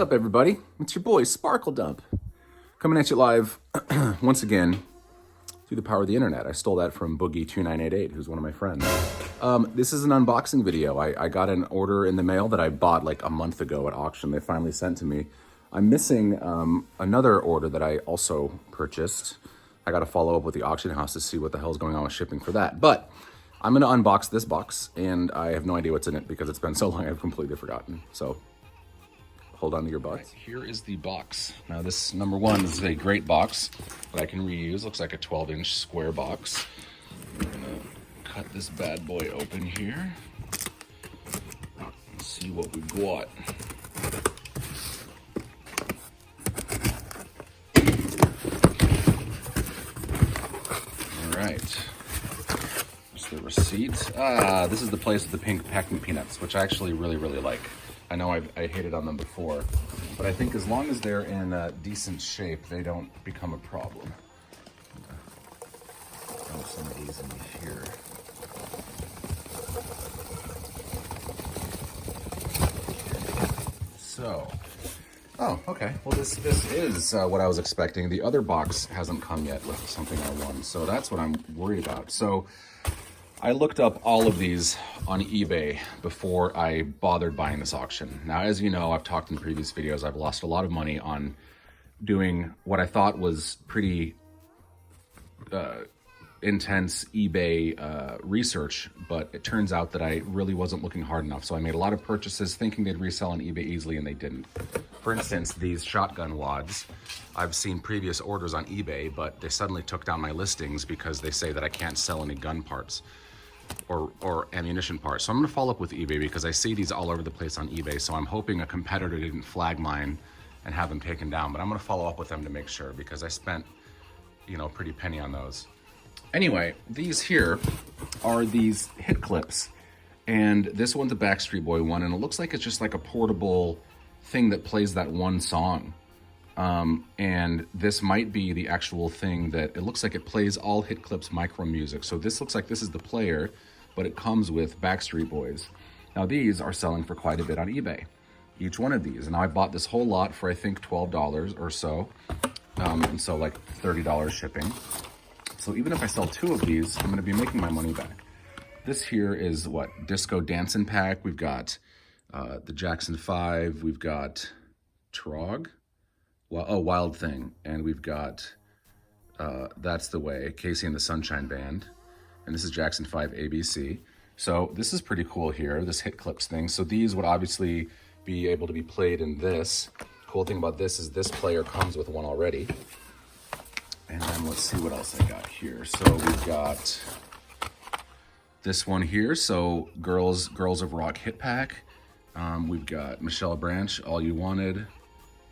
up, everybody? It's your boy, Sparkle Dump, coming at you live once again through the power of the internet. I stole that from Boogie2988, who's one of my friends. This is an unboxing video. I got an order in the mail that I bought like a month ago at auction. They finally sent to me. I'm missing another order that I also purchased. I got to follow up with the auction house to see what the hell is going on with shipping for that. But I'm going to unbox this box, and I have no idea what's in it because it's been so long I've completely forgotten. So hold on to your butts. Right, here is the box. Now this number one is a great box that I can reuse. Looks like a 12-inch square box. I'm gonna cut this bad boy open here. Let's see what we've got. All right. There's the receipt. This is the place with the pink packing peanuts, which I actually really like. I know I hated on them before, but I think as long as they're in decent shape, they don't become a problem. Throw some of these in here. So, oh, okay. Well, this is what I was expecting. The other box hasn't come yet with something I won, so that's what I'm worried about. So, I looked up all of these on eBay before I bothered buying this auction. Now, as you know, I've talked in previous videos, I've lost a lot of money on doing what I thought was pretty intense eBay research, but it turns out that I really wasn't looking hard enough. So I made a lot of purchases thinking they'd resell on eBay easily, and they didn't. For instance, these shotgun wads, I've seen previous orders on eBay, but they suddenly took down my listings because they say that I can't sell any gun parts or ammunition parts. So I'm gonna follow up with eBay because I see these all over the place on eBay. So I'm hoping a competitor didn't flag mine and have them taken down, but I'm gonna follow up with them to make sure because I spent, you know, a pretty penny on those. Anyway, these here are these hit clips, and this one's a Backstreet Boy one, and it looks like it's just like a portable thing that plays that one song. And this might be the actual thing that it looks like it plays all Hit Clips micro music. So this looks like this is the player, but it comes with Backstreet Boys. Now these are selling for quite a bit on eBay, each one of these. And now I bought this whole lot for I think $12 or so, and so like $30 shipping. So even if I sell two of these, I'm gonna be making my money back. This here is what, Disco Dancing Pack. We've got the Jackson 5, we've got Trog. Well, oh, Wild Thing, and we've got That's the Way, Casey and the Sunshine Band, and this is Jackson 5 ABC. So this is pretty cool here, this Hit Clips thing. So these would obviously be able to be played in this. Cool thing about this is this player comes with one already. And then let's see what else I got here. So we've got this one here, so Girls of Rock Hit Pack. We've got Michelle Branch, All You Wanted.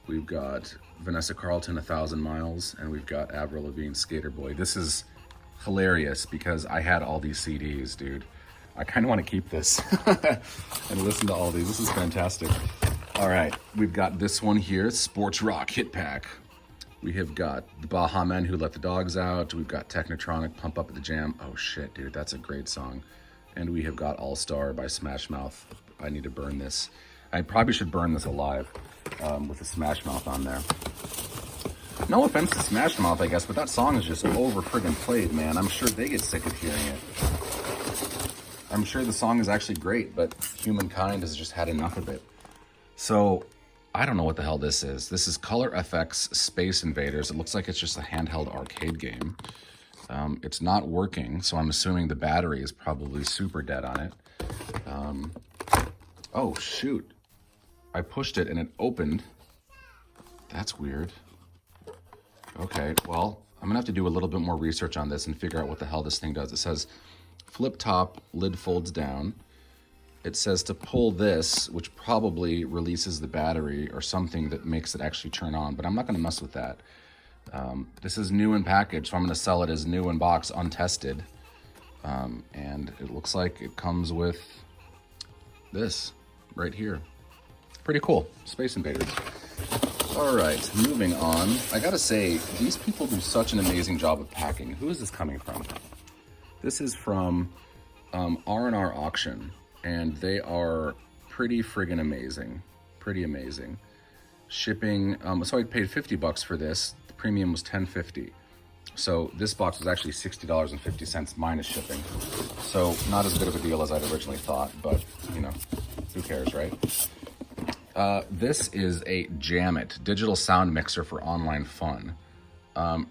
We've got Vanessa Carlton, 1,000 Miles, and we've got Avril Lavigne, Skater Boy. This is hilarious because I had all these CDs, dude. I kind of want to keep this and listen to all these. This is fantastic. All right, we've got this one here, Sports Rock Hit Pack. We have got the Baha Men Who Let the Dogs Out. We've got Technotronic, Pump Up at the Jam. Oh shit, dude, that's a great song. And we have got All Star by Smash Mouth. I need to burn this. I probably should burn this alive with the Smash Mouth on there. No offense to Smash Mouth, I guess, but that song is just over friggin' played, man. I'm sure they get sick of hearing it. I'm sure the song is actually great, but humankind has just had enough of it. So, I don't know what the hell this is. This is Color FX Space Invaders. It looks like it's just a handheld arcade game. It's not working, so I'm assuming the battery is probably super dead on it. Oh, shoot. I pushed it and it opened. That's weird. Okay, well, I'm gonna have to do a little bit more research on this and figure out what the hell this thing does. It says flip top, lid folds down. It says to pull this, which probably releases the battery or something that makes it actually turn on, but I'm not gonna mess with that. This is new in package, so I'm gonna sell it as new in box, untested. And it looks like it comes with this right here. Pretty cool, Space Invaders. All right, moving on. I gotta say, these people do such an amazing job of packing. Who is this coming from? This is from R&R Auction, and they are pretty friggin' amazing. Pretty amazing. Shipping, so I paid 50 bucks for this. The premium was $10.50. So this box was actually $60.50 minus shipping. So not as good of a deal as I'd originally thought, but you know, who cares, right? This is a Jam It, digital sound mixer for online fun.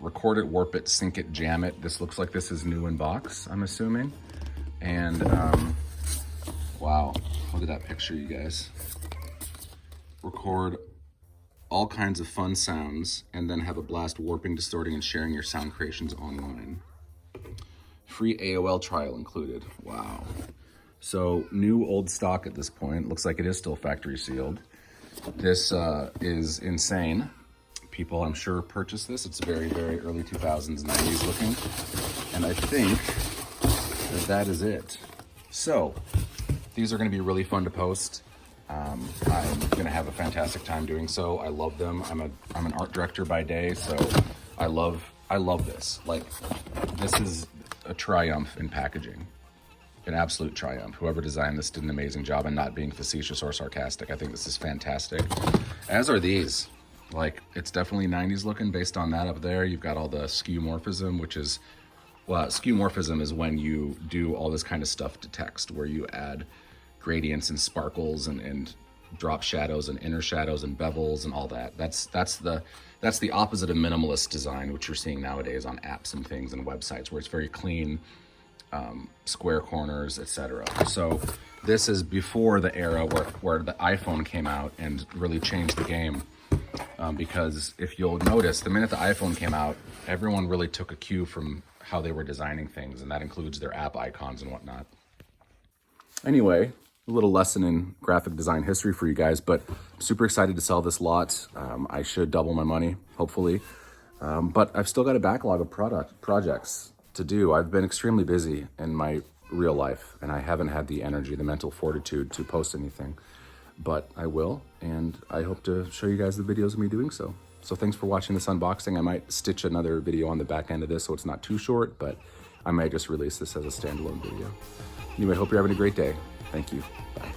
Record it, warp it, sync it, jam it. This looks like this is new in box, I'm assuming. And wow, look at that picture, you guys. Record all kinds of fun sounds and then have a blast warping, distorting, and sharing your sound creations online. Free AOL trial included. Wow. So new old stock at this point. Looks like it is still factory sealed. This is insane. People, I'm sure, purchased this. It's very, very early 2000s, 90s looking. And I think that is it. So these are gonna be really fun to post. I'm gonna have a fantastic time doing so. I love them. I'm an art director by day, so I love this. Like, this is a triumph in packaging, an absolute triumph. Whoever designed this did an amazing job, and not being facetious or sarcastic. I think this is fantastic, as are these. Like, it's definitely 90s looking based on that up there. You've got all the skeuomorphism, which is, well, skeuomorphism is when you do all this kind of stuff to text, where you add gradients and sparkles and drop shadows and inner shadows and bevels and all that. That's the opposite of minimalist design, which you're seeing nowadays on apps and things and websites, where it's very clean, square corners, etc. So this is before the era where the iPhone came out and really changed the game. Because if you'll notice, the minute the iPhone came out, everyone really took a cue from how they were designing things, and that includes their app icons and whatnot. Anyway, a little lesson in graphic design history for you guys, but I'm super excited to sell this lot. I should double my money, hopefully. But I've still got a backlog of projects to do. I've been extremely busy in my real life, and I haven't had the energy, the mental fortitude to post anything. But I will, and I hope to show you guys the videos of me doing so. So thanks for watching this unboxing. I might stitch another video on the back end of this so it's not too short, but I might just release this as a standalone video. Anyway, hope you're having a great day. Thank you. Bye.